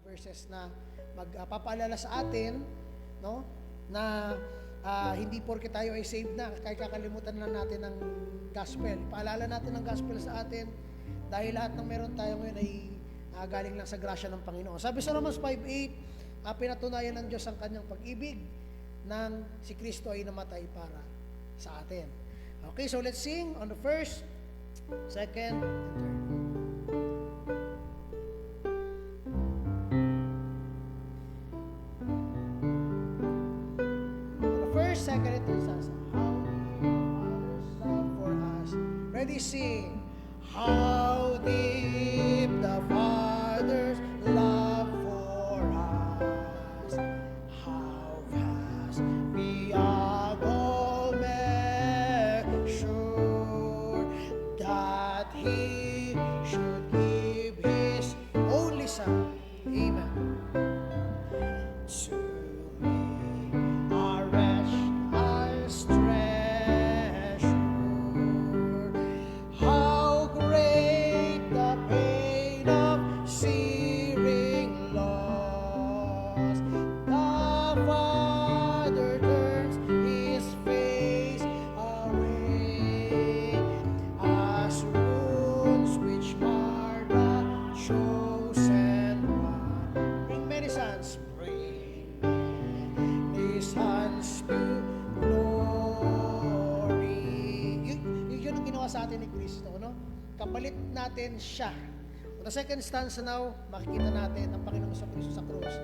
verses na magpapaalala sa atin, no, na hindi porke tayo ay saved na, kaya kakalimutan na natin ang gospel. Paalala natin ang gospel sa atin dahil lahat ng meron tayo ngayon ay galing lang sa grasya ng Panginoon. Sabi sa Romans 5:8, pinatunayan ng Diyos ang kanyang pag-ibig nang si Kristo ay namatay para sa atin. Okay, so let's sing on the first, second, and third. First, second, and third stanza. How deep Father's love for us. Ready, sing. How deep the Father's love for us. How vast beyond all measure that He should give His only Son. Amen. To sa atin ni Kristo, no? Kapalit natin siya. The second stanza now, makikita natin ang Panginoong Kristo sa krus.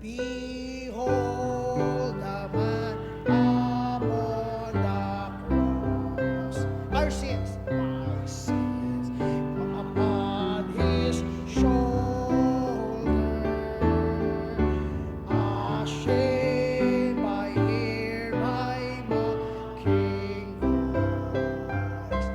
Behold the man upon the cross. Our sins, my sins, upon His shoulder. Ashamed by hear my mocking voice.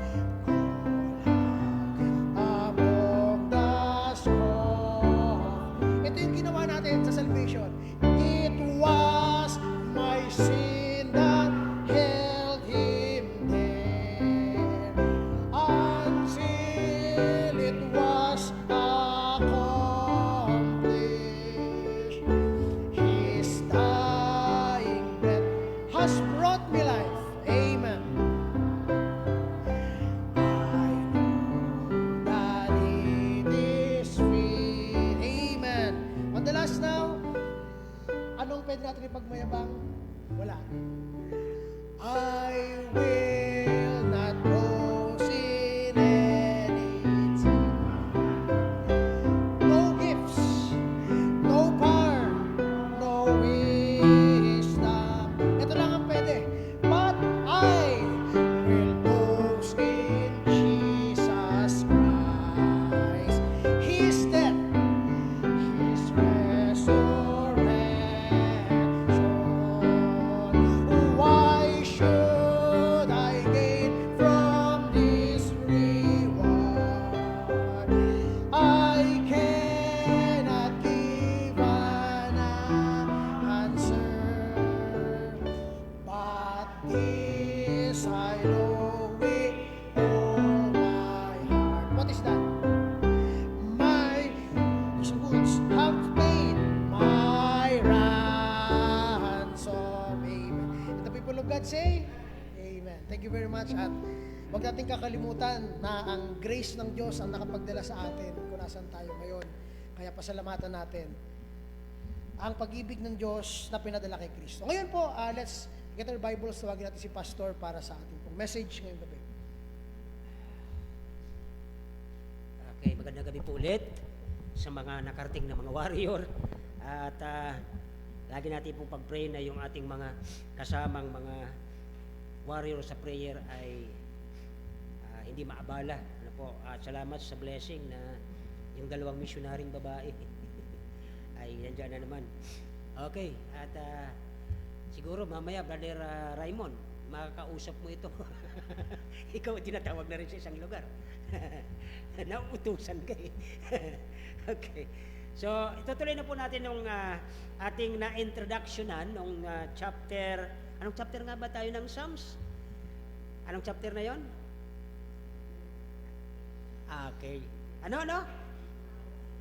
Ito yung ginawa natin sa salvation. It was my sin that held Him there until it was accomplished. His dying breath has brought me life. Amen. I know that it is free. Amen. On the last now, anong pwede natin ipagmayabang? Wala. I will not boast in anything. No gifts, no power, no wisdom. Ito lang ang pwede. But I will boast in Jesus Christ. His death, His resurrection. Why should I gain from this reward? I cannot give an answer, but this I know with all my heart. What is that? My wounds have paid my ransom. Amen. And the people of God say, Amen. Thank you very much. At huwag natin kakalimutan na ang grace ng Diyos ang nakapagdala sa atin kung nasan tayo ngayon. Kaya pasalamatan natin ang pag-ibig ng Diyos na pinadala kay Kristo. Ngayon po, let's get our Bibles. Tawagin natin si Pastor para sa ating pong message ngayong gabi. Okay, magandang gabi po ulit sa mga nakarating na mga warrior. At lagi natin pong pag-pray na yung ating mga kasamang mga warrior sa prayer ay hindi maabala. Ano po, at salamat sa blessing na yung dalawang missionaring babae ay nandiyan na naman. Okay, at siguro mamaya, Brother Raymond, makakausap mo ito. Ikaw tinatawag na rin sa isang lugar. Nauutusan ka eh. Okay. So, itutuloy na po natin nung ating na-introductionan nung chapter. Anong chapter nga ba tayo ng Psalms? Anong chapter na yon? Okay. Ano?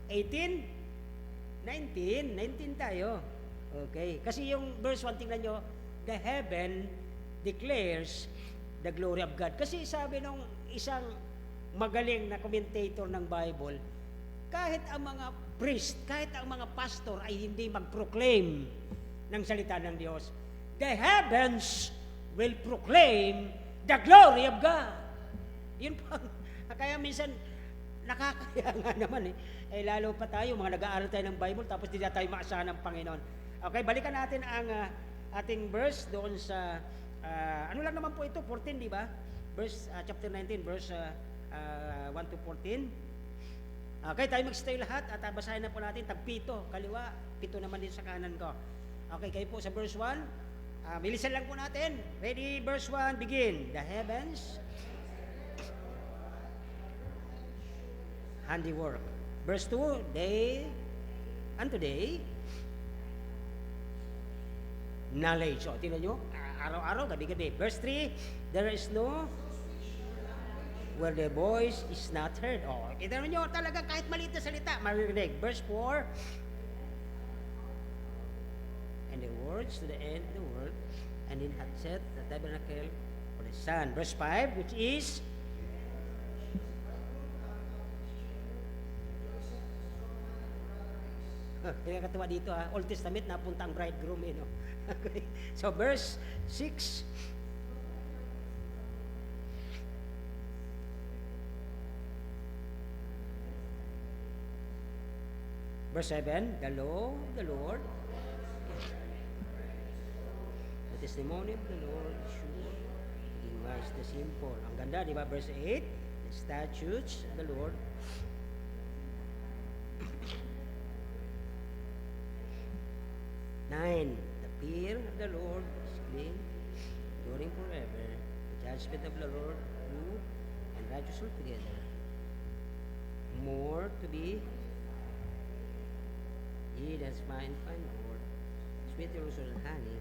18? 19 tayo. Okay. Kasi yung verse 1, tingnan nyo, the heaven declares the glory of God. Kasi sabi nung isang magaling na commentator ng Bible, kahit ang mga priest, kahit ang mga pastor ay hindi mag-proclaim ng salita ng Diyos, the heavens will proclaim the glory of God. Yun po. Kaya minsan, nakakaya nga naman lalo pa tayo, mga nag-aaral tayo ng Bible, tapos hindi na tayo maasahan ng Panginoon. Okay, balikan natin ang ating verse doon sa, ano lang naman po ito, 14, di ba? Verse, chapter 19, verse 1 to 14. Okay, tayo mag-stay lahat at basahin na po natin, tag-pito, kaliwa, 7 naman din sa kanan ko. Okay, kayo po sa verse 1. Bilisan lang po natin. Ready, verse 1, begin. The heavens, handiwork. Verse 2, day, unto day, knowledge. O, tingnan nyo, araw-araw, gabi-gabi. Verse 3, there is no where the voice is not heard. O, tingnan nyo, talaga kahit maliit na salita, maririnig. Verse 4, and the words to the end of the world, and in hath set the tabernacle for the sun. Verse 5, which is pinakatawa dito Old Testament, napunta ang bridegroom no? Okay. So verse 6, verse 7, the law of the Lord, the testimony of the Lord is sure, being wise the simple. Ang ganda, di ba? Verse 8, the statutes of the Lord, 9, the fear of the Lord is clean, enduring forever. The judgment of the Lord true and righteous altogether. More to be, ye that find Lord, sweeter also than honey,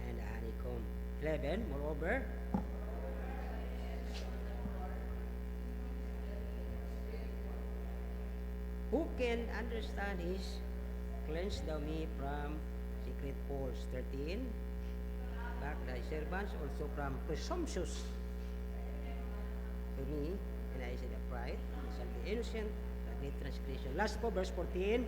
and the honeycomb. 11, moreover, who can understand his, cleanse thou me from secret faults. 13, back thy servants also from presumptuous to me, and I said upright, and shall be innocent of great transgression. Last po, verse 14,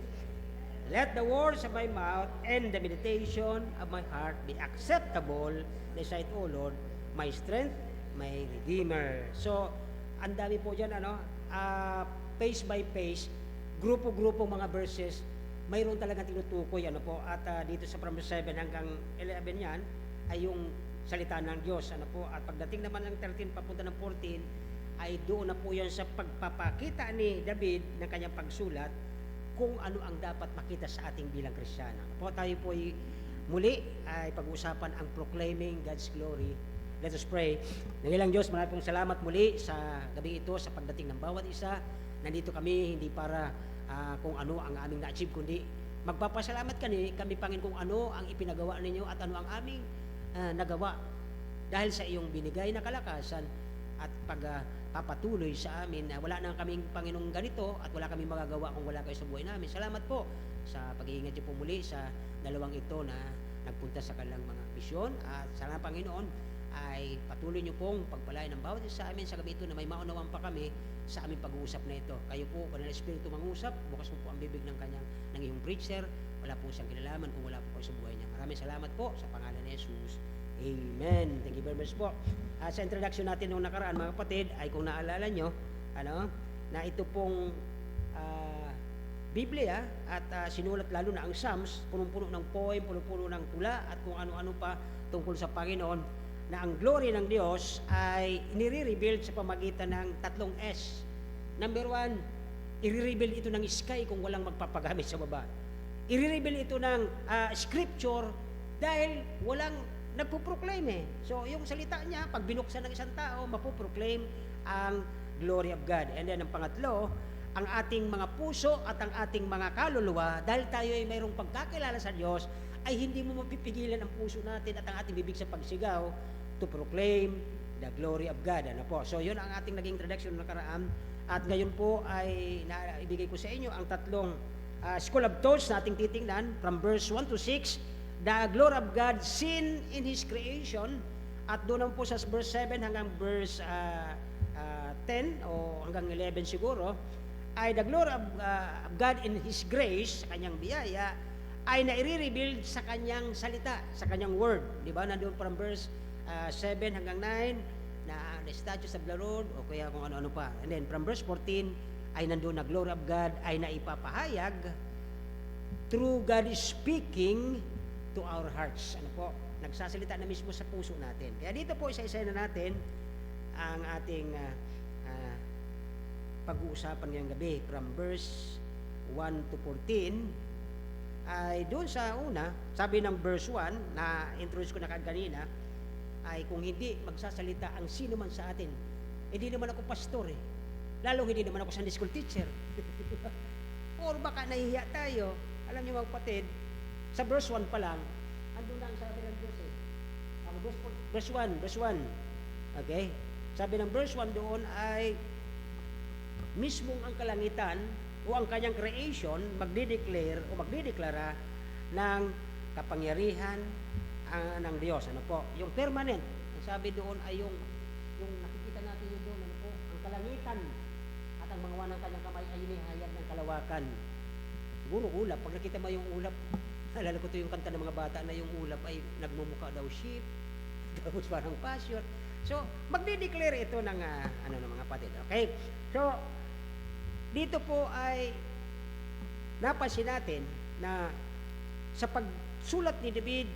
let the words of my mouth and the meditation of my heart be acceptable in thy sight, O Lord, my strength, my Redeemer. So, ang dami po dyan, page by page, grupo-grupo mga verses, mayroon talagang tinutukoy at dito sa from 7 hanggang 11 yan ay yung salita ng Diyos at pagdating naman ng 13 papunta ng 14 ay doon na po yan sa pagpapakita ni David ng kanyang pagsulat kung ano ang dapat makita sa ating bilang Kristiyano. Tayo po ay muli ay pag-uusapan ang proclaiming God's glory. Let us pray. Nangilang Diyos, maraming salamat muli sa gabi ito, sa pagdating ng bawat isa. Nandito kami hindi para kung ano ang aming na-achieve, kundi magpapasalamat kami Panginoon, kung ano ang ipinagawa ninyo at ano ang aming nagawa dahil sa iyong binigay na kalakasan at pagpapatuloy sa amin na wala na kaming Panginoong ganito at wala kaming magagawa kung wala kayo sa buhay namin. Salamat po sa pag-iingat niyo po muli sa dalawang ito na nagpunta sa kanilang mga misyon at sana Panginoon ay patuloy niyo pong pagpalain ng bawat isa sa amin sa gabi ito na may maunawang pa kami sa aming pag-uusap na ito. Kayo po, Banal na Espiritu mangusap, bukas mo po ang bibig ng iyong preacher, wala po siyang kinalaman kung wala po kayo sa buhay niya. Maraming salamat po sa pangalan ni Jesus. Amen. Thank you very much po. Sa introduction natin noong nakaraan, mga kapatid, ay kung naalala nyo, na ito pong Biblia at sinulat lalo na ang Psalms, punong-puno ng poem, punong-puno ng tula at kung ano-ano pa tungkol sa Panginoon, na ang glory ng Diyos ay nire-reveal sa pamagitan ng 3 S. Number 1, i-reveal ito ng sky kung walang magpapagamit sa baba. I-reveal ito ng scripture dahil walang nagpo-proclaim So, yung salita niya, pag binuksan ng isang tao, mapoproclaim ang glory of God. And then, ang pangatlo, ang ating mga puso at ang ating mga kaluluwa, dahil tayo ay mayroong pagkakilala sa Diyos, ay hindi mo mapipigilan ang puso natin at ang ating bibig sa pagsigaw to proclaim the glory of God. So, yun ang ating naging introduction nakaraan. At ngayon po ay naibigay ko sa inyo ang 3 School of Thoughts na ating titingnan from verse 1 to 6, the glory of God seen in His creation, at doon naman po sa verse 7 hanggang verse 10 o hanggang 11 siguro, ay the glory of God in His grace, sa kanyang biyaya, ay nai-reveal sa kanyang salita, sa kanyang word. Di ba? Nandoon from verse 7 hanggang 9, na the statutes of the Lord, o kaya kung ano-ano pa. And then from verse 14, ay nandoon na glory of God ay naipapahayag through God is speaking to our hearts. Ano po? Nagsasalita na mismo sa puso natin. Kaya dito po isa-isa na natin ang ating pag-uusapan ngayong gabi from verse 1 to 14. Ay doon sa una, sabi ng verse 1 na introduce ko na kanina, ay kung hindi magsasalita ang sino man sa atin, hindi naman ako pastor lalo hindi naman ako Sunday school teacher. Or baka nahihiya tayo. Alam niyo mga kapatid, sa verse 1 pa lang, andun na ang sabi ng Diyos Ang verse 1. Okay? Sabi ng verse 1 doon ay mismong ang kalangitan o ang kanyang creation magdideclare o magdideklara ng kapangyarihan ng Diyos. Ano po? Yung permanent. Ang sabi doon ay yung nakikita natin yun doon. Ano po? Ang kalangitan at ang mga wanang kanyang kamay ay inihayag ng kalawakan. Siguro ulap. Pag nakita mo yung ulap, nalala ko ito yung kanta ng mga bata na yung ulap ay nagmumukha daw sheep, tapos parang pasture. So, magdideclare ito ng ng mga kapatid. Okay? So, dito po ay napansin natin na sa pagsulat ni David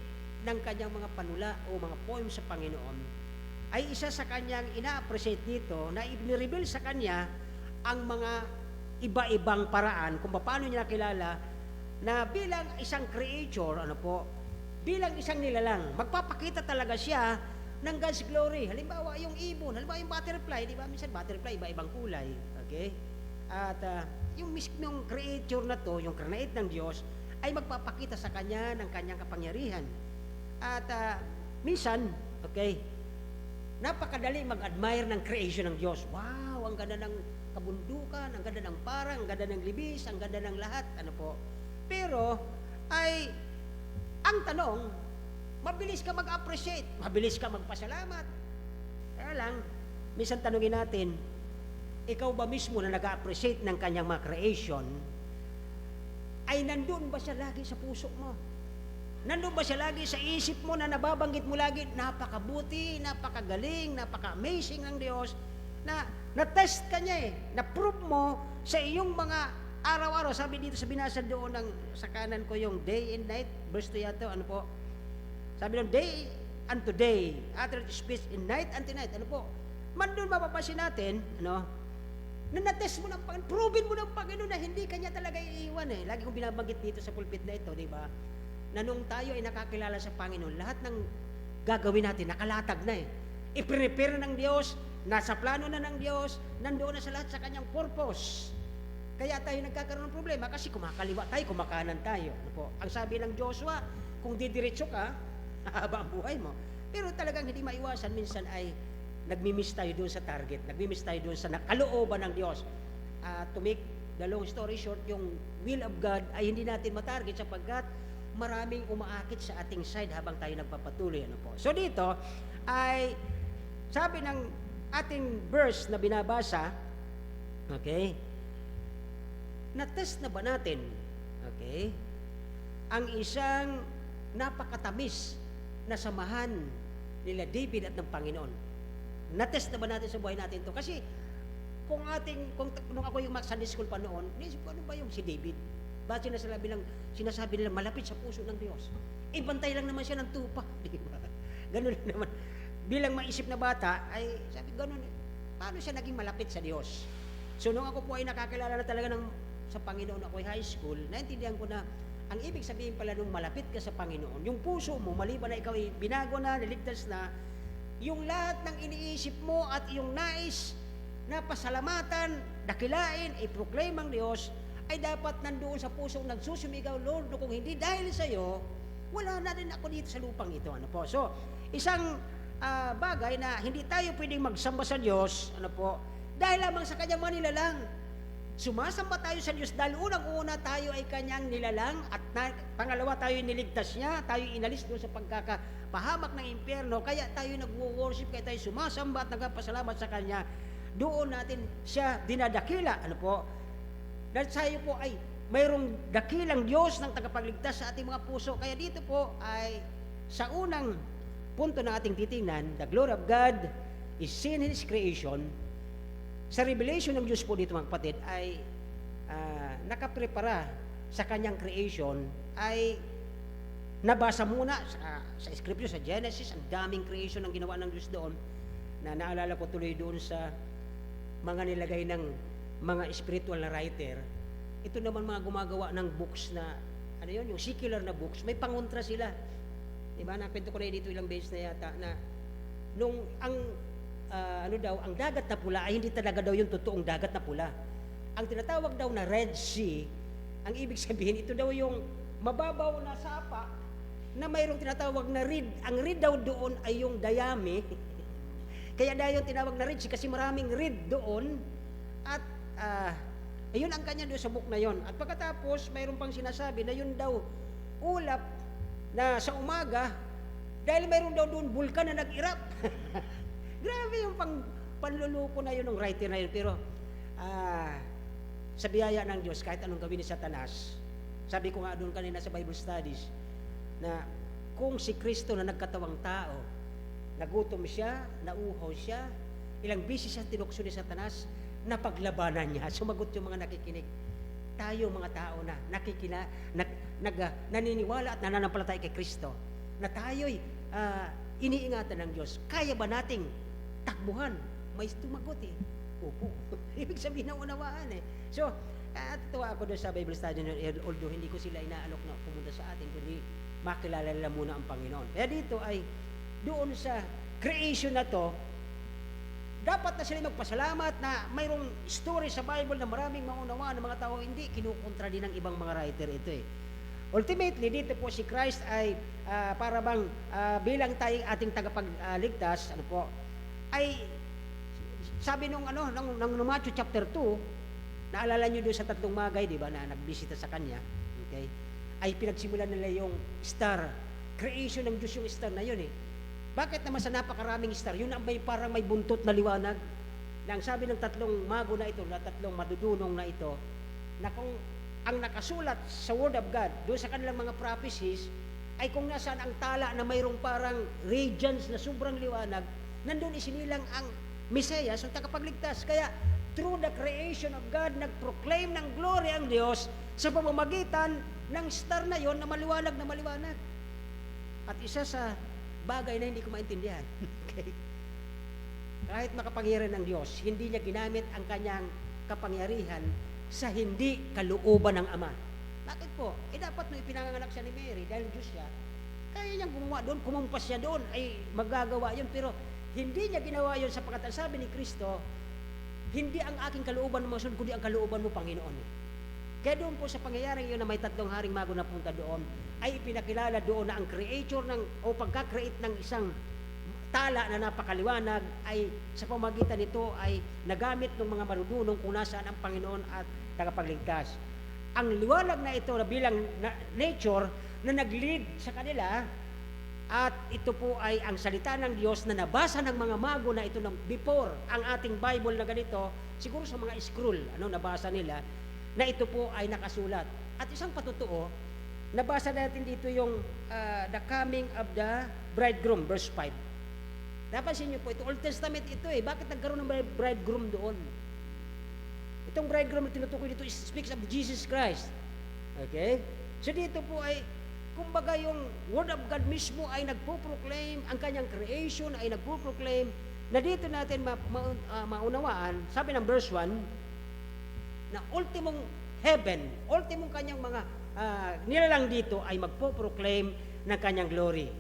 ng kanyang mga panula o mga poem sa Panginoon, ay isa sa kanyang ina-appreciate dito na i-reveal sa kanya ang mga iba-ibang paraan kung paano niya nakilala na bilang isang creator, bilang isang nilalang, magpapakita talaga siya ng God's glory. Halimbawa, yung ibon, halimbawa yung butterfly, di ba? Minsan butterfly, iba-ibang kulay. Okay? At yung mismong creator na to, yung create ng Diyos, ay magpapakita sa kanya ng kanyang kapangyarihan. At minsan, okay, napakadali mag-admire ng creation ng Diyos. Wow, ang ganda ng kabundukan, ang ganda ng parang, ang ganda ng libis, ang ganda ng lahat. Pero, ang tanong, mabilis ka mag-appreciate, mabilis ka magpasalamat. Kaya lang, minsan tanungin natin, ikaw ba mismo na nag-appreciate ng kanyang mga creation, ay nandun ba siya lagi sa puso mo? Nandun ba siya lagi sa isip mo na nababanggit mo lagi, napakabuti, napakagaling, napaka-amazing ng Diyos, na na-test ka niya na-prove mo sa iyong mga araw-araw. Sabi dito sa binasa doon sa kanan ko yung day and night, verse 2 yato, sabi ng day unto day, after speech in night unto night, mandun mapapansin natin, na na-test mo ng Panginoon, proven mo ng Panginoon na hindi kanya talaga iiwan Lagi kong binabanggit dito sa pulpit na ito, di ba? Na nung tayo ay nakakilala sa Panginoon, lahat ng gagawin natin, nakalatag na I-prepare ng Diyos, nasa plano na ng Diyos, nandoon na sa lahat sa kanyang purpose. Kaya tayo nagkakaroon ng problema kasi kumakaliwa tayo, kumakanan tayo. Ang sabi ng Joshua, kung didiretso ka, haba ang buhay mo. Pero talagang hindi maiwasan, minsan ay nagmi-miss tayo doon sa target, nagmi-miss tayo doon sa nakalooban ng Diyos. To make the long story short, yung will of God ay hindi natin matarget sapagkat maraming umaakit sa ating side habang tayo nagpapatuloy. So dito ay sabi ng ating verse na binabasa, okay, na-test na ba natin, okay, ang isang napakatamis na samahan nila David at ng Panginoon. Na-test na ba natin sa buhay natin to? Kasi kung nung ako yung Sunday school pa noon, naisip ko, ano ba yung si David? Bakit sinasabi nila malapit sa puso ng Diyos? Bantay lang naman siya ng tupa. Di ba? Ganun naman. Bilang maisip na bata, ay sabi, ganun, paano siya naging malapit sa Diyos? So, nung ako po ay nakakilala na talaga sa Panginoon, ako ay high school, naintindihan ko na, ang ibig sabihin pala nung malapit ka sa Panginoon, yung puso mo, maliban na ikaw ay binago na, niligtas na, yung lahat ng iniisip mo at yung nais na pasalamatan, dakilain, i-proclaim ang Diyos, ay dapat nandoon sa puso nagsusumigaw, Lord, kung hindi dahil sa iyo, wala na rin ako dito sa lupang ito. So, isang bagay na hindi tayo pwedeng magsamba sa Diyos, dahil lamang sa kanyang manilalang. Sumasamba tayo sa Diyos dahil unang-una tayo ay Kanyang nilalang at pangalawa tayo niligtas niya, tayo inalis doon sa pagkakapahamak ng impyerno, kaya tayo nag-worship, kaya tayo sumasamba at nagpasalamat sa Kanya. Doon natin siya dinadakila. Ano po? Dahil tayo po ay mayroong dakilang Diyos ng tagapagligtas sa ating mga puso. Kaya dito po ay sa unang punto na ating titingnan, the glory of God is seen in His creation. Sa revelation ng Diyos po dito mga kapatid ay nakaprepara sa kanyang creation ay nabasa muna sa scripture, sa Genesis, ang daming creation ang ginawa ng Diyos doon na naalala ko tuloy doon sa mga nilagay ng mga spiritual na writer. Ito naman mga gumagawa ng books na ano yun, yung secular na books, may pangontra sila. Diba? Nakwento ko na dito ilang beses na yata na nung ang dagat na pula ay hindi talaga daw yung totoong dagat na pula. Ang tinatawag daw na Red Sea, ang ibig sabihin, ito daw yung mababaw na sapa na mayroong tinatawag na reed. Ang reed daw doon ay yung dayami. Kaya daw yung tinawag na Red Sea kasi maraming reed doon. At ayun ang kanya doon sa book na yon. At pagkatapos, mayroon pang sinasabi na yun daw ulap na sa umaga dahil mayroon daw doon bulkan na nag-irap. Grabe yung panluluko na yun ng writer na yun. Pero sa biyaya ng Diyos, kahit anong gawin ni Satanas, sabi ko nga doon kanina sa Bible Studies, na kung si Kristo na nagkatawang tao, nagutom siya, nauhaw siya, ilang bisis siya tinukso ni Satanas, napaglabanan niya, sumagot yung mga nakikinig. Tayo mga tao na naniniwala at nananampalataya kay Kristo, na tayo'y iniingatan ng Diyos. Kaya ba nating takbuhan? May tumagot eh. Opo. Ibig sabihin ng unawaan eh. So, tuwa ako doon sa Bible study na although hindi ko sila inaalok na pumunta sa atin, kundi makilala nila muna ang Panginoon. Kaya dito ay doon sa creation na to, dapat na sila magpasalamat na mayroong story sa Bible na maraming maunawaan ng mga tao, hindi kinukontra din ng ibang mga writer ito eh. Ultimately, dito po si Christ ay para bang bilang tayong ating tagapagligtas, ano po, ay sabi nung Matthew chapter 2, naalala niyo doon sa tatlong magay, di ba, na nagbisita sa kanya, okay? Ay pinagsimulan nila yung star, creation ng Diyos yung star na yun eh. Bakit naman sa napakaraming star, yun ang parang may buntot na liwanag, na ang sabi ng tatlong mago na ito, na tatlong madudunong na ito, na kung ang nakasulat sa Word of God, doon sa kanilang mga prophecies, ay kung nasaan ang tala na mayroong parang radiance na sobrang liwanag, nandun isinilang ang Mesiyas, ang tagapagligtas. Kaya, through the creation of God, nag-proclaim ng glory ang Diyos sa pamamagitan ng star na yon na maliwanag na maliwanag. At isa sa bagay na hindi ko maintindihan, okay? Kahit makapangyarihan ng Diyos, hindi niya ginamit ang kanyang kapangyarihan sa hindi kalooban ng Ama. Bakit po? Dapat nung ipinanganak siya ni Mary, dahil Diyos siya, kaya niyang gumawa doon, kumumpas siya doon, ay magagawa yun. Pero hindi niya ginawa yun sapagkat ang sabi ni Kristo, hindi ang aking kalooban mo masunod, kundi ang kalooban mo, Panginoon. Kaya doon po sa pangyayaring yun na may tatlong haring mago na punta doon, ay ipinakilala doon na ang creator o pagka-create ng isang tala na napakaliwanag ay sa pamagitan nito ay nagamit ng mga marunong kung nasaan ang Panginoon at tagapagligtas. Ang liwanag na ito na bilang nature na nag-lead sa kanila, at ito po ay ang salita ng Diyos na nabasa ng mga mago na ito ng before ang ating Bible na ganito, siguro sa mga scroll, nabasa nila, na ito po ay nakasulat. At isang patotoo, nabasa natin dito yung the coming of the bridegroom, verse 5. Napansin niyo po, ito Old Testament ito eh. Bakit nagkaroon ng bridegroom doon? Itong bridegroom na tinutukoy dito speaks of Jesus Christ. Okay? So dito po ay, kumbaga yung Word of God mismo ay nagpo-proclaim, ang kanyang creation ay nagpo-proclaim, na dito natin maunawaan, sabi ng verse 1, na ultimong heaven, ultimong kanyang mga nilalang dito ay magpo-proclaim ng kanyang glory.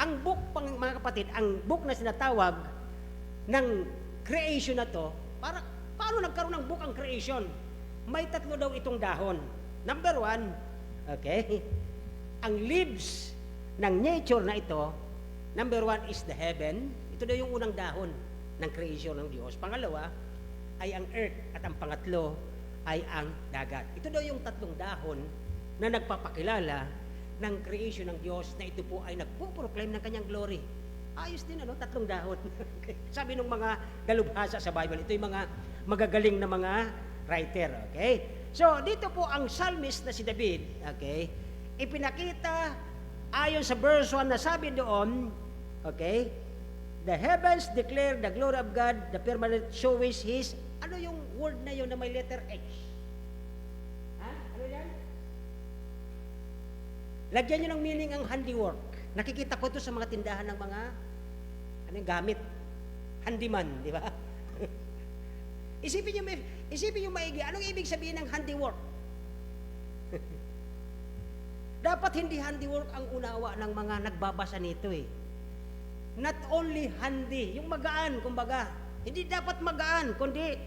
Ang book, mga kapatid, ang book na sinatawag ng creation na to, paano nagkaroon ng book ang creation? May tatlo daw itong dahon. Number 1, okay, ang leaves ng nature na ito, number 1 is the heaven. Ito daw yung unang dahon ng creation ng Diyos. Pangalawa ay ang earth, at ang pangatlo ay ang dagat. Ito daw yung tatlong dahon na nagpapakilala ng creation ng Diyos na ito po ay nagpo-proclaim ng kanyang glory. Ayos din, ano? Tatlong dahon. Sabi ng mga dalubhasa sa Bible, ito yung mga magagaling na mga writer. Okay? So, dito po ang psalmist na si David, okay, ipinakita ayon sa verse 1 na sabi doon, okay, the heavens declare the glory of God, the firmament shows His, ano yung word na yun na may letter H? Ha? Ano yan? Lagyan nyo ng meaning ang handiwork. Nakikita ko ito sa mga tindahan ng mga gamit. Handyman, di ba? Isipin nyo maigi, anong ibig sabihin ng handiwork? Dapat hindi handiwork ang unawa ng mga nagbabasa nito eh. Not only handy, yung magaan, kumbaga. Hindi dapat magaan, kundi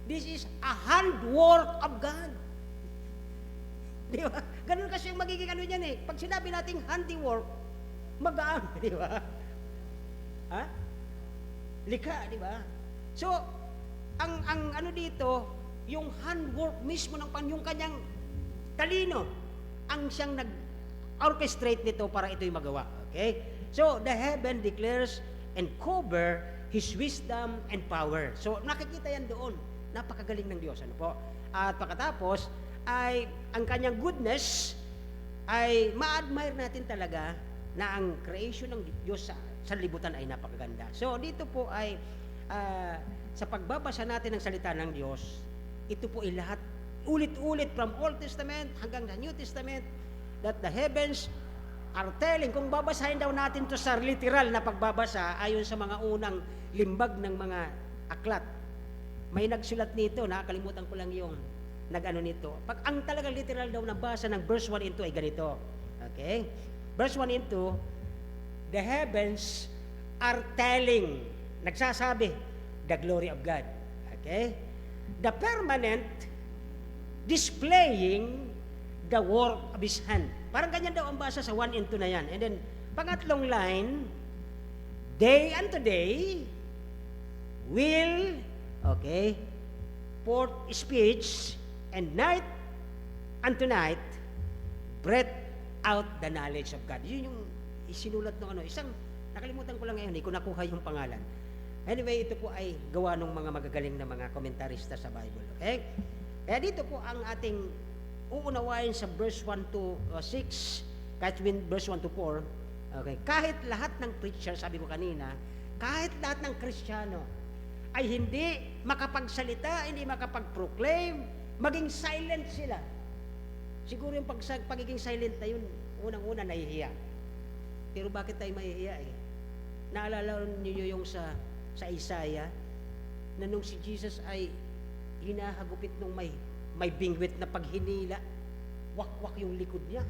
this is a handwork of God. Di ba? Ganun kasi yung magiging ano niyan eh. Pag sinabi nating handiwork, magaan, di ba? Ha? Likha, di ba? So, ang ano dito, yung handwork mismo ng yung kanyang talino, ang siyang nag-orchestrate nito para ito'y magawa. Okay? So, the heaven declares and cover His wisdom and power. So, nakikita yan doon. Napakagaling ng Diyos. Ano po? At pagkatapos, ay ang kanyang goodness ay ma-admire natin talaga na ang creation ng Diyos sa libutan ay napakaganda. So dito po ay sa pagbabasa natin ng salita ng Diyos, ito po ay lahat ulit-ulit from Old Testament hanggang the New Testament that the heavens are telling. Kung babasahin daw natin to sa literal na pagbabasa ayon sa mga unang limbag ng mga aklat, may nagsulat nito, nakakalimutan ko lang yung nag-ano nito. Pag ang talagang literal daw na basa ng verse 1 and 2 ay ganito. Okay? Verse 1 and 2, the heavens are telling, nagsasabi, the glory of God. Okay? The permanent displaying the work of His hand. Parang ganyan daw ang basa sa 1 and 2 na yan. And then, pangatlong line, day unto day will, okay, forth speech, and night unto night, breath out the knowledge of God. Yun yung isinulat ng isang, nakalimutan ko lang ngayon, ko nakuha yung pangalan. Anyway, ito po ay gawa ng mga magagaling na mga komentarista sa Bible. Okay? Kaya dito po ang ating uunawain sa verse 1 to 6, kahit verse 1 to 4, okay, kahit lahat ng preacher, sabi ko kanina, kahit lahat ng Kristiyano ay hindi makapagsalita, hindi makapag-proclaim, maging silent sila. Siguro yung pagiging silent na yun, unang-una nahihiya. Pero bakit tayo mahihiya eh? Naalala niyo yung sa Isaiah, na nung si Jesus ay hinahagupit nung may bingwit na paghinila, wakwak yung likod niya.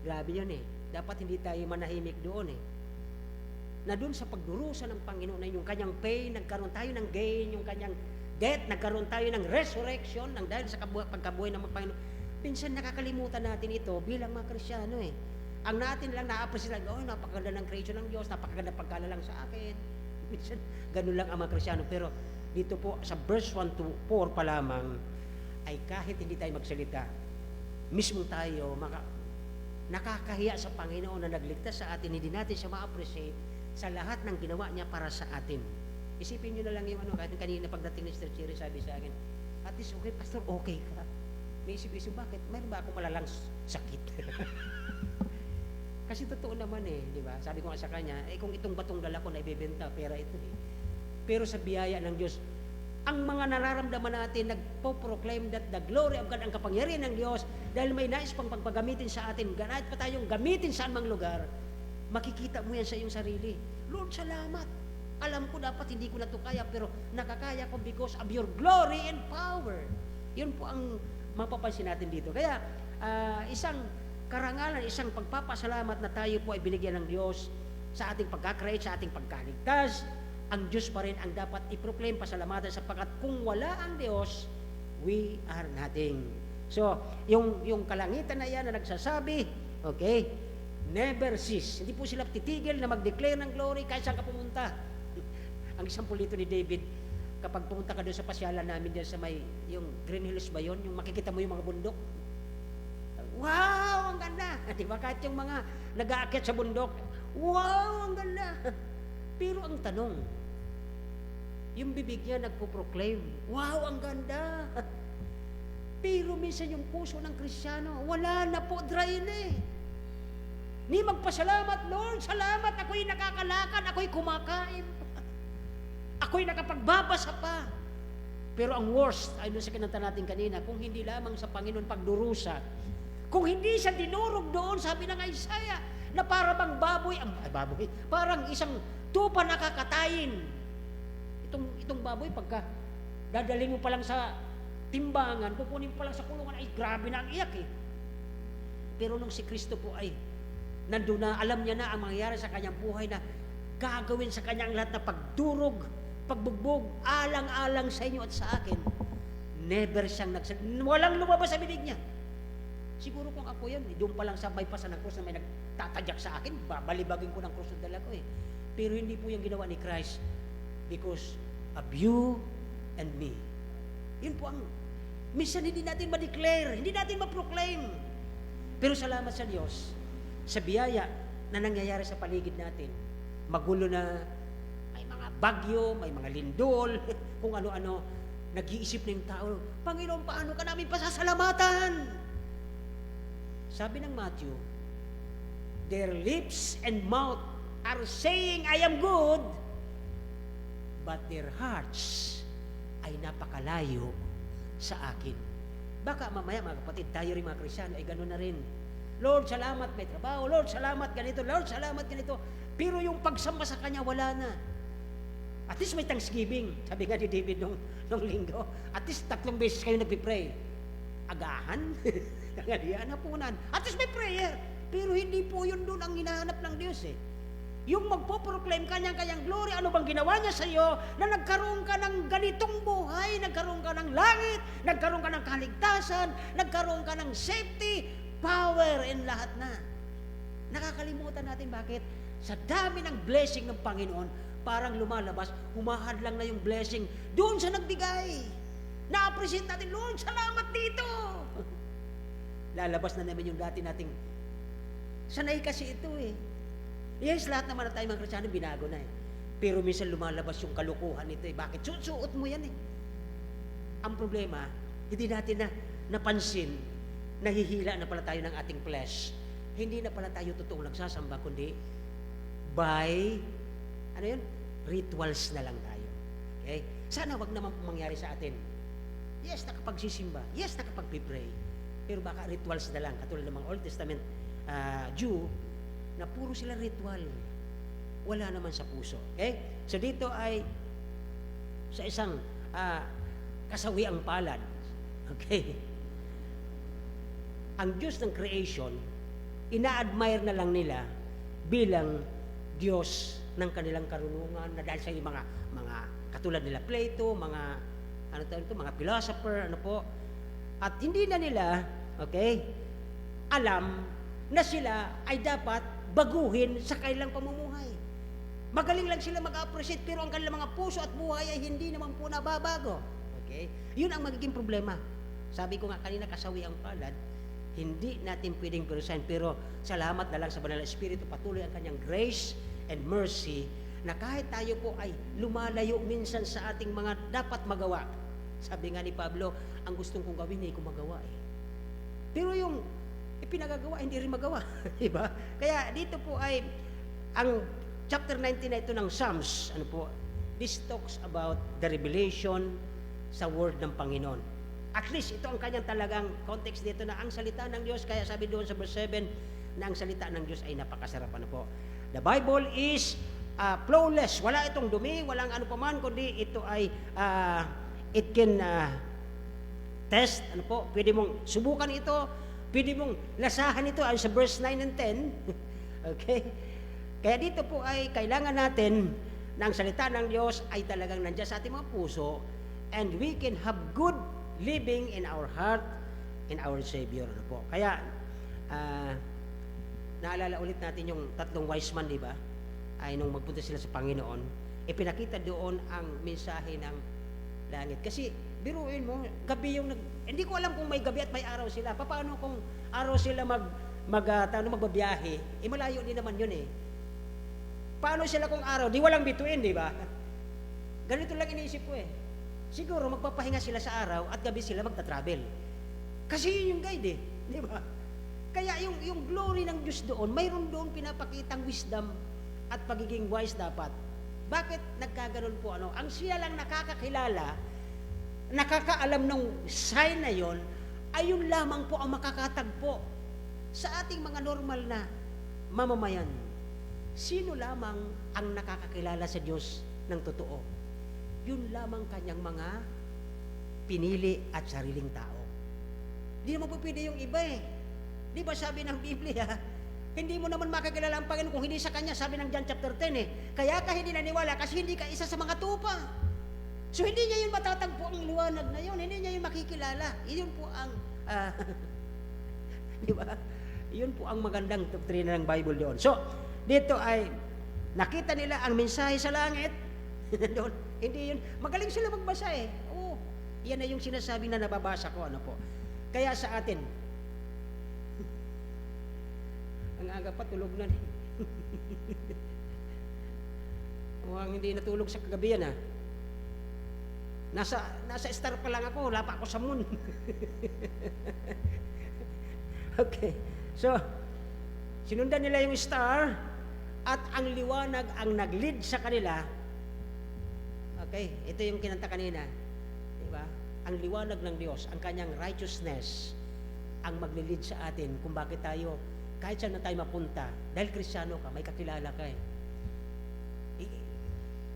Grabe yun eh. Dapat hindi tayo manahimik doon eh. Na doon sa pagdurusa ng Panginoon na yung kanyang pain, nagkaroon tayo ng gain, yung kanyang death, nagkaroon tayo ng resurrection, ng dahil sa pagkabuhay ng Panginoon. Minsan nakakalimutan natin ito bilang mga Kristiyano eh. Ang natin lang na-appreciate lang, oh, napakaganda ng creation ng Diyos, napakaganda pagkala lang sa akin. Minsan, ganun lang ang mga Kristiyano. Pero dito po, sa verse 1 to 4 pa lamang, ay kahit hindi tayo magsalita, mismo tayo, nakakahiya sa Panginoon na nagligtas sa atin, hindi natin siya ma-appreciate sa lahat ng ginawa niya para sa atin. Isipin nyo na lang yung kahit kanina pagdating ni Sister Cherry, sabi sa akin, at least okay, Pastor, okay ka. May isip-isip, bakit? Mayroon ba akong malalang sakit? Kasi totoo naman eh, di ba? Sabi ko nga sa kanya, kung itong batong dala ko na ibebenta, pera ito eh. Pero sa biyaya ng Diyos, ang mga nararamdaman natin, nagpo-proclaim that the glory of God, ang kapangyarihan ng Diyos, dahil may nais pang pagpagamitin sa atin, ganahit pa tayong gamitin saan mang lugar, makikita mo yan sa iyong sarili. Lord, salamat. Alam ko dapat hindi ko na ito kaya, pero nakakaya ko because of your glory and power. Yun po ang mapapansin natin dito. Kaya, isang karangalan, isang pagpapasalamat na tayo po ay binigyan ng Diyos sa ating pagkakreate, sa ating pagkaligtas. Ang Diyos pa rin ang dapat i-proclaim pasalamatan sapagkat kung wala ang Diyos, we are nothing. So, yung kalangitan na yan na nagsasabi, okay, never cease. Hindi po sila titigil na mag-declare ng glory kahit saan ka pumunta. Ang example dito ni David, kapag pumunta ka doon sa pasyalan namin dyan sa may, yung Green Hills ba yun? Yung makikita mo yung mga bundok. Wow, ang ganda! Di ba? Kahit yung mga nag-aakyat sa bundok, wow, ang ganda! Pero ang tanong, yung bibig niya nagpo-proclaim, wow, ang ganda! Pero minsan yung puso ng Kristiyano, wala na po, dry na eh. Ni magpasalamat, Lord, salamat, ako'y nakakalakad, ako'y kumakain. Ako'y nakapagbabasa pa. Pero ang worst, ay doon sa kinanta natin kanina, kung hindi lamang sa Panginoon pagdurusa, kung hindi siya dinurog doon, sabi ng Isaiah, na para bang baboy, parang isang tupa nakakatayin. Itong baboy, pagka dadalhin mo pa lang sa timbangan, kukunin pa lang sa kulungan, ay grabe na ang iyak eh. Pero nung si Kristo po ay nandun na, alam niya na ang mangyayari sa kanyang buhay na gagawin sa kanyang lahat na pagdurog, pagbugbog, alang-alang sa inyo at sa akin. Never siyang walang lumabas sa bibig niya. Siguro kung ako yan, doon pa lang sa bypass ng krus na may nagtatadyak sa akin, babalibagin ko ng krus na dala ko eh. Pero hindi po yung ginawa ni Christ because of you and me. Yun po ang minsan hindi natin ma-declare, hindi natin ma-proclaim. Pero salamat sa Diyos, sa biyaya na nangyayari sa paligid natin. Magulo na, may mga bagyo, may mga lindol, kung ano-ano, nag-iisip na yung tao, Panginoon, paano ka namin pasasalamatan? Sabi ng Matthew, their lips and mouth are saying, I am good, but their hearts ay napakalayo sa akin. Baka mamaya mga kapatid, tayo rin mga Kristyano ay gano'n na rin. Lord, salamat may trabaho. Lord, salamat ganito. Lord, salamat ganito. Pero yung pagsamba sa Kanya, wala na. At least may thanksgiving. Sabi nga ni David nung linggo, at least 3 beses kayo nagpipray. Agahan, kangalian, hapunan. At least may prayer. Pero hindi po yun doon ang hinahanap ng Diyos eh. Yung magpo-proclaim kanyang glory, ano bang ginawa niya sa iyo na nagkaroon ka ng ganitong buhay, nagkaroon ka ng langit, nagkaroon ka ng kaligtasan, nagkaroon ka ng safety, power, and lahat na. Nakakalimutan natin bakit? Sa dami ng blessing ng Panginoon, parang lumalabas, humahadlang na yung blessing doon sa nagbigay. Na-appreciate natin, Lord, salamat dito. Lalabas na naman yung dati nating, sanay kasi ito eh. Yes, lahat naman na tayo mga Kristyano, binago na eh. Pero minsan lumalabas yung kalukuhan nito eh. Bakit? Suot mo yan eh. Ang problema, hindi natin na napansin, nahihila na pala tayo ng ating flesh. Hindi na pala tayo totoong nagsasamba, kundi by, rituals na lang tayo. Okay? Sana wag naman mangyari sa atin. Yes, nakapagsisimba. Yes, nakapag-pray. Pero baka rituals na lang. Katulad ng mga Old Testament Jew, na puro sila ritual. Wala naman sa puso. Okay? So dito ay sa isang kasawiang palad. Okay? Ang Diyos ng creation, ina-admire na lang nila bilang Diyos ng kanilang karunungan na dahil sa mga katulad nila Plato, mga mga philosopher, at hindi na nila, okay, alam na sila ay dapat baguhin sa kanilang pamumuhay. Magaling lang sila mag-appreciate, pero ang kanilang mga puso at buhay ay hindi naman po nababago. Okay? Yun ang magiging problema. Sabi ko nga kanina, kasawi ang palad, hindi natin pwedeng pirusahin, pero salamat na lang sa Banal na Espiritu, patuloy ang kanyang grace and mercy, na kahit tayo po ay lumalayo minsan sa ating mga dapat magawa. Sabi nga ni Pablo, ang gustong kong gawin, hindi ko magawa eh. Pero yung pinagagawa, hindi rin magawa. Diba? Kaya dito po ay, ang chapter 19 na ito ng Psalms, this talks about the revelation sa word ng Panginoon. At least, ito ang kanyang talagang context dito na ang salita ng Diyos, kaya sabi doon sa verse 7, na ang salita ng Diyos ay napakasarap. The Bible is flawless. Wala itong dumi, walang ano paman, kundi ito ay it can test, pwede mong subukan ito, pwede mong lasahan ito ay sa verse 9 and 10. Okay? Kaya dito po ay kailangan natin na ang salita ng Diyos ay talagang nandiyan sa ating mga puso, and we can have good living in our heart in our Savior. Kaya naalala ulit natin yung 3 wise man, di ba? Ay nung magpunta sila sa Panginoon, ipinakita doon ang mensahe ng langit. Kasi, biruin mo, gabi yung hindi ko alam kung may gabi at may araw sila. Paano kung araw sila magbabiyahe? Malayo din naman yun eh. Paano sila kung araw? Di walang bituin, di ba? Ganito lang iniisip ko eh. Siguro magpapahinga sila sa araw at gabi sila magta-travel. Kasi yun yung guide eh, di ba? Kaya yung glory ng Diyos doon, mayroon doon pinapakitang wisdom at pagiging wise dapat. Bakit nagkaganon po ano? Ang siya lang nakakakilala, nakakaalam ng sign na yon, ay yun lamang po ang makakatagpo sa ating mga normal na mamamayan. Sino lamang ang nakakakilala sa Diyos ng totoo? Yun lamang kanyang mga pinili at sariling tao. Hindi naman po pwede yung iba eh. Di ba sabi ng Biblia, hindi mo naman makakilala ang Panginoon kung hindi sa Kanya, sabi ng John chapter 10 eh. Kaya ka hindi naniwala kasi hindi ka isa sa mga tupa. So hindi niya yun matatagpo ang liwanag na yun, hindi niya yun makikilala. Iyon po ang, di ba? Iyon po ang magandang doktrina ng Bible doon. So, dito ay nakita nila ang mensahe sa langit. Doon, hindi yun. Magaling sila magbasa eh. Oo, yan na yung sinasabi na nababasa ko. Ano po. Kaya sa atin, ang aga pa, tulog na. Mukhang hindi natulog sa kagabi yan, ha? Nasa star pa lang ako, wala pa ako sa moon. Okay. So, sinundan nila yung star at ang liwanag ang nag-lead sa kanila. Okay, ito yung kinanta kanina. Diba? Ang liwanag ng Diyos, ang kanyang righteousness, ang maglilid sa atin kung bakit tayo kahit saan na tayo mapunta, dahil Kristiyano ka, may kakilala ka eh.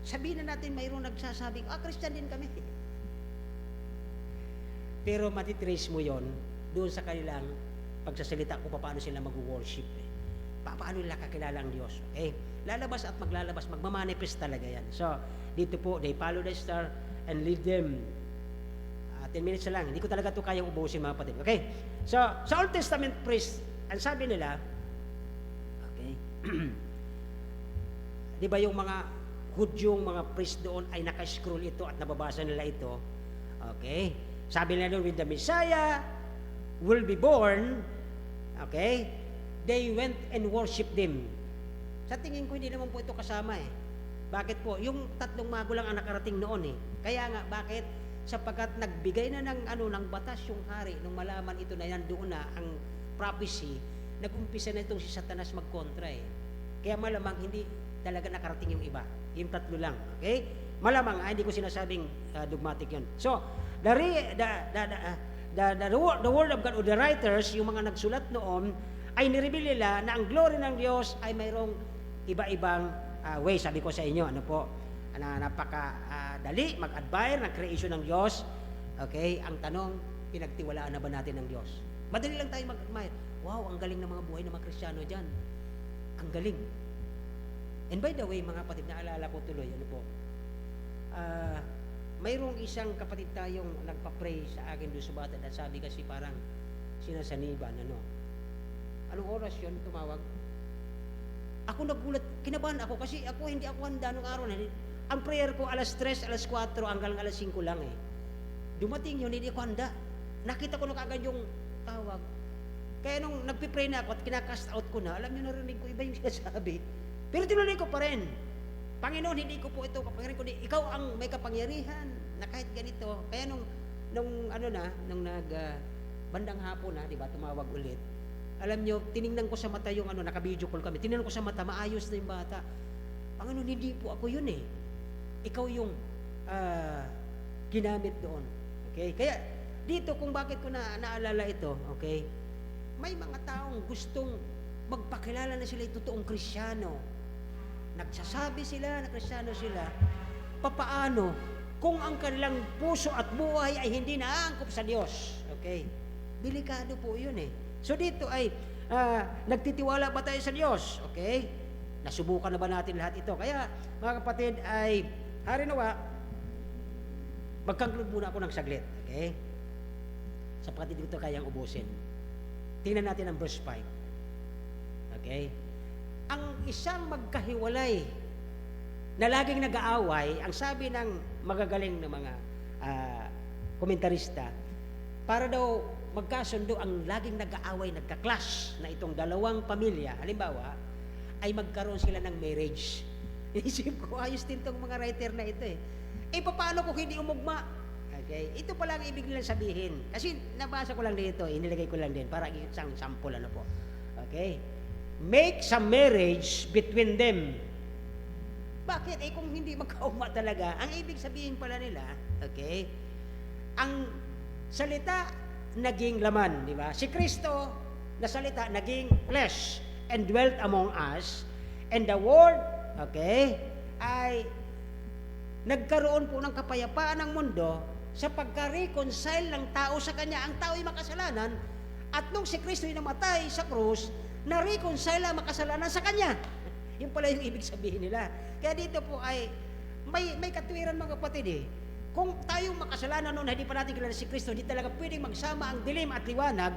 Sabihin na natin, mayroong nagsasabing, Kristyan din kami. Pero matitrace mo yon doon sa kanilang pagsasalita kung paano sila mag-worship eh. Paano nila kakilala ang Diyos. Okay? Lalabas at maglalabas, magmamanifest talaga yan. So, dito po, they follow the star and lead them. 10 minutes na lang. Hindi ko talaga ito kayang ubusin mga kapatid. Okay? So, sa Old Testament priest, ang sabi nila, okay, di ba yung mga Hudyong mga priest doon ay naka-scroll ito at nababasa nila ito. Okay? Sabi nila doon, when the Messiah will be born, okay, they went and worshiped Him. Sa tingin ko, hindi naman po ito kasama eh. Bakit po? Yung tatlong mago lang ang nakarating noon eh. Kaya nga, bakit? Sapagkat nagbigay na ng batas yung hari nung malaman ito na yan doon na ang prophecy, nag-umpisa na itong si Satanas magkontra eh. Kaya malamang hindi talaga nakarating yung iba. Yung tatlo lang. Okay? Malamang, hindi ko sinasabing dogmatic yun. So, the word of God o the writers, yung mga nagsulat noon, ay nireveal nila na ang glory ng Diyos ay mayroong iba-ibang way. Sabi ko sa inyo, ano po, na napakadali mag-admire ng creation ng Diyos. Okay? Ang tanong, pinagtiwalaan na ba natin ng Diyos? Madali lang tayo mag-admire. Wow, ang galing ng mga buhay ng mga Kristiyano dyan. Ang galing. And by the way, mga kapatid, naalala ko tuloy, ano po, mayroong isang kapatid tayong nagpa-pray sa akin doon sa bata at sabi kasi parang sinasaniban, ano. Anong oras yun tumawag? Ako nagulat, kinabahan ako kasi hindi ako handa nung araw na. Ang prayer ko alas 3, alas 4, hanggang alas 5 lang eh. Dumating yun, hindi ako handa. Nakita ko na kagad yung tawag. Kaya nung nagpipray na ako at kinakast out ko na, alam nyo, narinig ko iba yung sinasabi. Pero tinuloy ko pa rin. Panginoon, hindi ko po ito kapangyarihan, kundi ikaw ang may kapangyarihan na kahit ganito. Kaya nung bandang hapon na, di ba, tumawag ulit. Alam nyo, tiningnan ko sa mata yung naka-video call kami. Tiningnan ko sa mata, maayos na yung bata. Panginoon, hindi po ako yun eh. Ikaw yung ginamit doon. Okay? Kaya dito kung bakit ko naalala ito, okay? May mga taong gustong magpakilala na sila totoong Kristiyano. Nagsasabi sila na Kristiyano sila. Papaano kung ang kanilang puso at buhay ay hindi naangkop sa Diyos? Okay? Delikado po yun eh. So dito ay nagtitiwala ba tayo sa Diyos? Okay? Nasubukan na ba natin lahat ito? Kaya mga kapatid ay harinawa, magkangklud muna ako ng saglit. Okay? Sapagkat hindi ko ito kayang ubusin. Tingnan natin ang verse 5. Okay? Ang isang magkahiwalay na laging nag-aaway, ang sabi ng magagaling na mga komentarista, para daw magkasundo ang laging nag-aaway, nagka-clash na itong dalawang pamilya, halimbawa, ay magkaroon sila ng marriage. Inisip ko, ayos din itong mga writer na ito eh. Paano kung hindi umugma? Okay? Ito pala ang ibig nilang sabihin. Kasi nabasa ko lang dito, inilagay ko lang din para isang sample po. Okay? Make some marriage between them. Bakit? Kung hindi magkaugma talaga, ang ibig sabihin pala nila, okay, ang salita, naging laman, di ba? Si Kristo, na salita, naging flesh and dwelt among us, and the Word, okay, ay nagkaroon po ng kapayapaan ng mundo sa pagka-reconcile ng tao sa Kanya. Ang tao ay makasalanan, at nung si Kristo ay namatay sa krus, na-reconcile ang makasalanan sa Kanya. Yun pala yung ibig sabihin nila. Kaya dito po ay may katwiran mga kapatid eh. Kung tayong makasalanan noon, hindi pa natin kilala si Kristo, hindi talaga pwedeng magsama ang dilim at liwanag.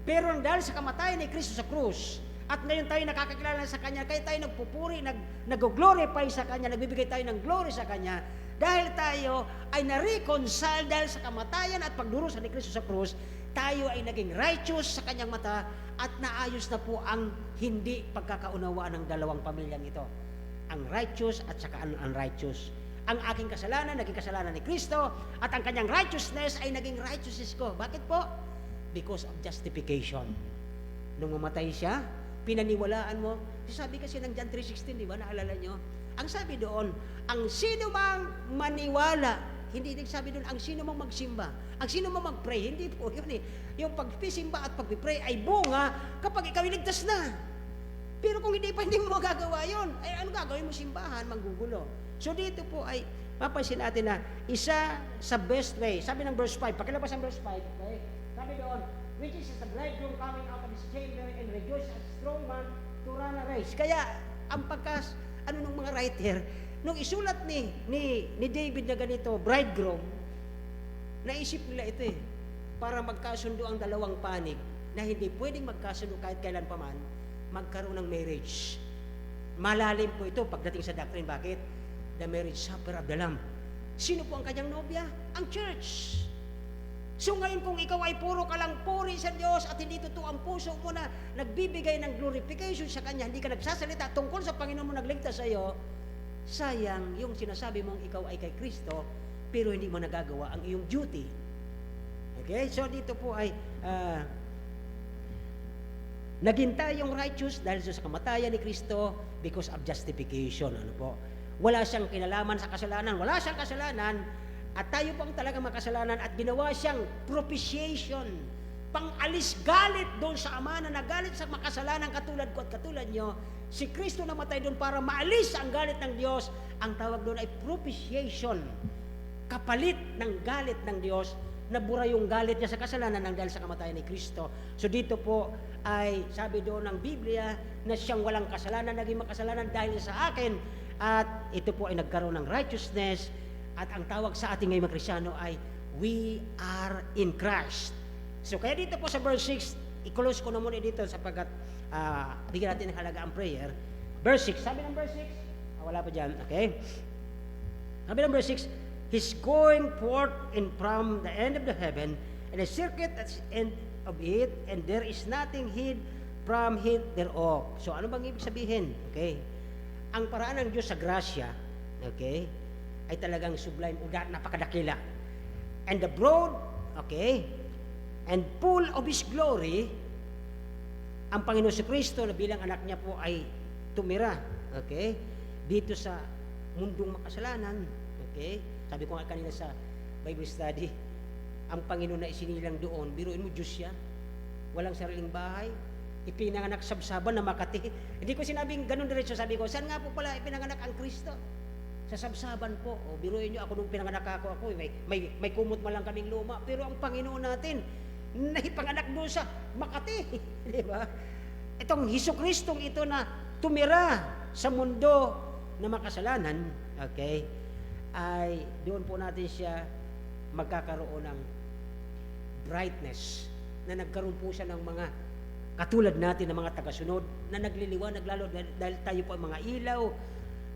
Pero dahil sa kamatayan ni Kristo sa krus, at ngayon tayo nakakakilala sa Kanya, kaya tayo nagpupuri, nag-glorify sa Kanya, nagbibigay tayo ng glory sa Kanya, dahil tayo ay na-reconcile dahil sa kamatayan at pagdurusa ni Kristo sa krus, tayo ay naging righteous sa Kanyang mata, at naayos na po ang hindi pagkakaunawaan ng dalawang pamilyang ito. Ang righteous at saka ang unrighteous. Ang aking kasalanan, naging kasalanan ni Kristo, at ang Kanyang righteousness ay naging righteousness ko. Bakit po? Because of justification. Nung mamatay siya, pinaniwalaan mo. Sabi kasi ng John 3:16, di ba? Naalala nyo? Ang sabi doon, ang sino mang maniwala, hindi nagsabi doon, ang sino mang magsimba, ang sino mang mag-pray, hindi po yun eh. Yung pagpisimba at pagpipray ay bunga kapag ikaw iligtas na. Pero kung hindi pa, hindi mo magagawa yun. Ay ano gagawin mo? Simbahan, manggugulo. So dito po ay mapansin natin na isa sa best way. Sabi ng verse 5, pakilabas ang verse 5, okay? Sabi doon, which is the bridegroom coming out of his chamber and rejoice as strong man to run a race. Kaya ang ng mga writer, nung isulat ni David na ganito, bridegroom, naisip nila ito eh, para magkasundo ang dalawang panig na hindi pwedeng magkasundo kahit kailan pa man, magkaroon ng marriage. Malalim po ito pagdating sa doctrine. Bakit? The marriage supper of the Lamb. Sino po ang kanyang nobya? Ang church. So ngayon kung ikaw ay puro ka lang puri sa Diyos at hindi totoo ang puso mo na nagbibigay ng glorification sa Kanya, hindi ka nagsasalita tungkol sa Panginoon mo nagligtas sa iyo, sayang yung sinasabi mong ikaw ay kay Kristo, pero hindi mo nagagawa ang iyong duty. Okay? So dito po ay naging tayong righteous dahil sa kamatayan ni Kristo because of justification. Ano po? Wala siyang kinalaman sa kasalanan, wala siyang kasalanan, at tayo pang talaga makasalanan, at ginawa siyang propitiation, pang-alis galit doon sa Ama na nagalit sa makasalanan katulad ko at katulad nyo. Si Kristo namatay doon para maalis ang galit ng Diyos. Ang tawag doon ay propitiation, kapalit ng galit ng Diyos, nabura yung galit niya sa kasalanan ng dahil sa kamatayan ni Kristo. So dito po ay sabi doon ng Biblia na siyang walang kasalanan, naging makasalanan dahil sa akin, at ito po ay nagkaroon ng righteousness. At ang tawag sa ating ngayong mga Kristyano ay we are in Christ. So kaya dito po sa verse 6, i-close ko na muna dito sapagkat bigyan natin ng halaga ang prayer. Verse 6, sabi ng verse 6, wala pa dyan, okay? Sabi ng verse 6, He's going forth in from the end of the heaven, and a circuit at the end of it, and there is nothing hid from him thereof. So ano bang ibig sabihin? Okay? Ang paraan ng Diyos sa grasya, okay, ay talagang sublime, napakadakila. And the broad, okay, and full of His glory, ang Panginoon si Kristo na bilang anak niya po ay tumira, okay, dito sa mundong makasalanan, okay. Sabi ko nga kanina sa Bible study, ang Panginoon na isinilang doon, biruin mo Diyos siya, walang sariling bahay, ipinanganak sabsaban na Makati. Hindi ko sinabing ganun diretso, sabi ko, saan nga po pala ipinanganak ang Kristo? Sa sabsaban po. O biruin nyo, ako nung pinanganak ako, may kumot man lang kaming luma, pero ang Panginoon natin, naipanganak doon sa Makati. Di ba? Itong Hesus-Kristong ito na tumira sa mundo na makasalanan, okay, ay doon po natin siya magkakaroon ng brightness, na nagkaroon po siya ng mga katulad natin ng mga tagasunod na nagliliwanag lalo dahil tayo po ay mga ilaw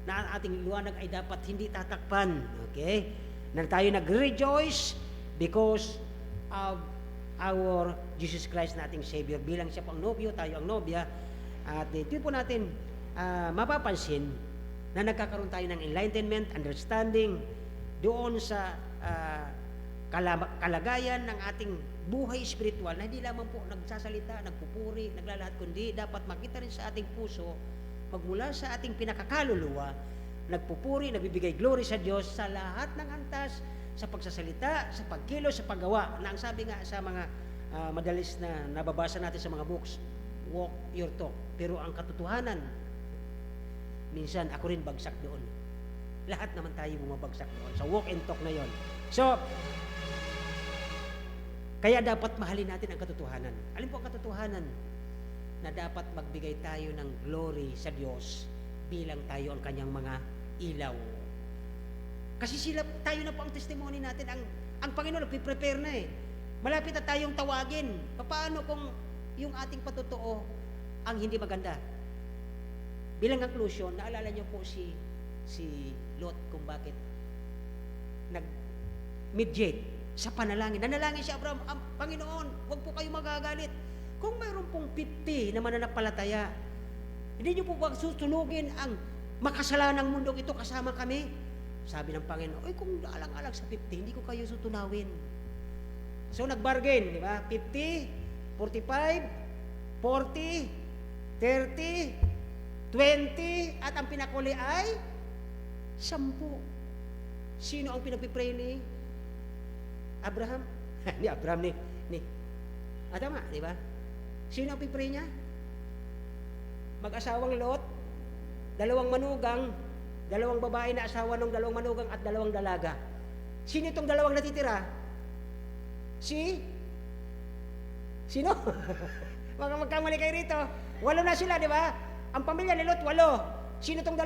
na ang ating liwanag ay dapat hindi tatakpan. Okay? na tayo nag-rejoice because of our Jesus Christ na ating Savior. Bilang siya po ang nobyo, tayo ang nobya. At ito po natin mapapansin na nagkakaroon tayo ng enlightenment, understanding doon sa kalagayan ng ating buhay spiritual na hindi lamang po nagsasalita, nagpupuri, naglalahat, kundi dapat makita rin sa ating puso, magmula sa ating pinakakaluluwa, nagpupuri, nagbibigay glory sa Diyos sa lahat ng antas, sa pagsasalita, sa pagkilos, sa paggawa, na ang sabi nga sa mga madalis na nababasa natin sa mga books, walk your talk. Pero ang katotohanan, minsan ako rin bagsak doon. Lahat naman tayo bumabagsak doon sa walk and talk na yon. So, kaya dapat mahalin natin ang katotohanan. Alin po ang katotohanan? Na dapat magbigay tayo ng glory sa Diyos bilang tayo ang kanyang mga ilaw. Kasi tayo na po ang testimony natin. Ang Panginoon nagpiprepare na eh. Malapit na tayong tawagin. Paano kung yung ating patotoo ang hindi maganda? Bilang conclusion, naalala niyo po si Lot kung bakit nag-mediate sa panalangin. Nanalangin si Abraham, Panginoon, huwag po kayo magagalit. Kung mayroon pong 50 na mananampalataya, hindi niyo po ba susunugin ang makasalanang mundong ito kasama kami? Sabi ng Panginoon, kung alang-alang sa 50, hindi ko kayo sutunawin. So nag-bargain, di ba? 50, 45, 40, 30, 20, at ang pinakuli ay 10. Sino ang pinagpipray ni Abraham? Ni Abraham, ni tama, di ba? Sino ang pipray niya? Mag-asawang Lot, 2 manugang, 2 babae na asawa ng 2 manugang at 2 dalaga. Sino itong 2 natitira? Sino? Mga magkamali kayo rito. 8 na sila, di ba? Ang pamilya ni Lot, 8. Sino itong 2?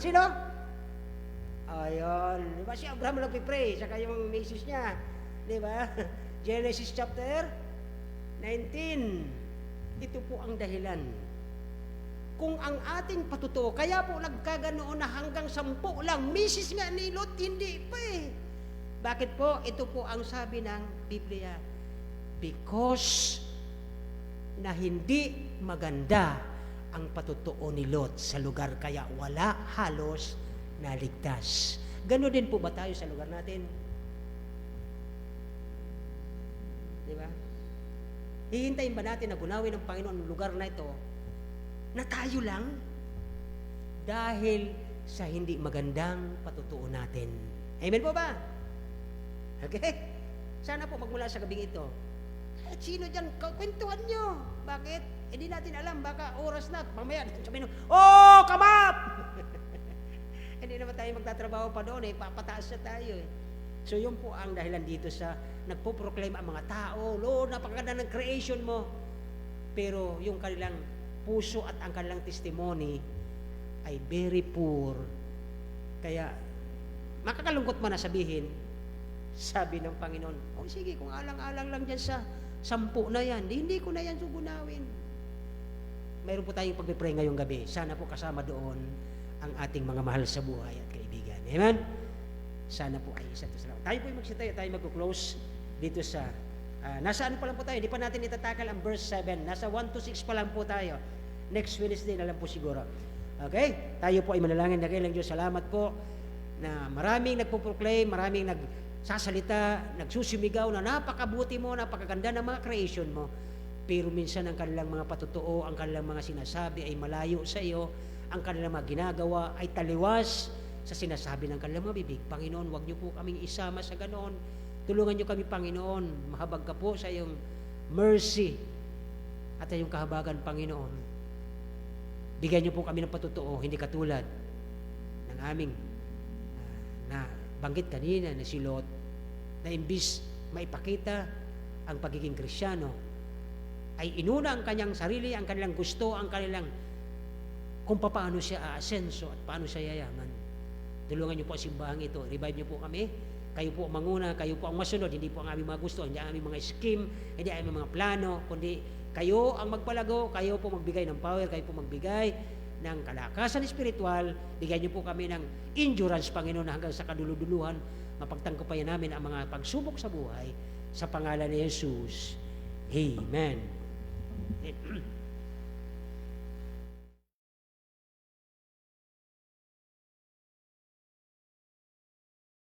Sino? Ayun. Di ba si Abraham nagpipray, saka yung misis niya. Di ba? Genesis chapter 19. Ito po ang dahilan. Kung ang ating patutuo, kaya po nagkaganoon na hanggang 10 lang, misis nga ni Lot, hindi pa eh. Bakit po? Ito po ang sabi ng Biblia. Because na hindi maganda ang patutuo ni Lot sa lugar, kaya wala halos naligtas. Gano'n din po ba tayo sa lugar natin? Di ba? Hihintayin ba natin na bunawin ng Panginoon ang lugar na ito na tayo lang dahil sa hindi magandang patutuo natin? Amen po ba? Okay? Sana po magmula sa gabing ito, sino dyan, kwentuhan nyo. Bakit? Hindi natin alam, baka oras na, mamaya, sabihin nyo, come up! Hindi naman tayo magtatrabaho pa doon papataas na tayo So yun po ang dahilan dito sa nagpo-proclaim ang mga tao, Lord, napakaganda ng creation mo. Pero yung kanilang puso at ang kanilang testimony ay very poor. Kaya, makakalungkot man na sabihin, sabi ng Panginoon, sige, kung alang-alang lang dyan sa 10 na yan, hindi ko na yan sugunawin. Mayroon po tayong pagpipray ngayong gabi. Sana po kasama doon ang ating mga mahal sa buhay at kaibigan. Amen? Sana po ay isa to sa lahat. Tayo po yung magsitayo, tayo mag-close dito sa, nasa ano pa lang po tayo, hindi pa natin itatakal ang verse 7. Nasa 1-6 pa lang po tayo. Next Wednesday na lang po siguro. Okay? Tayo po ay manalangin. Nakilang Diyos, salamat po na maraming nagpo-proclaim, maraming nagsasalita, nagsusumigaw na napakabuti mo, napakaganda ng mga creation mo. Pero minsan ang kanilang mga patutuo, ang kanilang mga sinasabi ay malayo sa iyo, ang kanilang mga ginagawa ay taliwas sa sinasabi ng kanilang mga bibig. Panginoon, huwag niyo po kaming isama sa ganoon. Tulungan niyo kami, Panginoon. Mahabag ka po sa iyong mercy at sa iyong kahabagan, Panginoon. Bigyan niyo po kami ng patutuo, hindi katulad ng aming na banggit kanina na si Lot, na imbis maipakita ang pagiging Kristyano, ay inuna ang kanyang sarili, ang kanilang gusto, ang kanilang kung paano siya aasenso at paano siya yayaman. Tulungan niyo po ang simbahang ito. Revive niyo po kami. Kayo po ang manguna, kayo po ang masunod. Hindi po ang aming mga gusto, hindi ang aming mga scheme, hindi ang aming mga plano, kundi kayo ang magpalago, kayo po magbigay ng power, kayo po magbigay ng kalakasan espiritual, bigyan niyo po kami ng endurance, Panginoon, na hanggang sa kaduluduluhan, mapagtangkapayan namin ang mga pagsubok sa buhay, sa pangalan ni Jesus. Amen.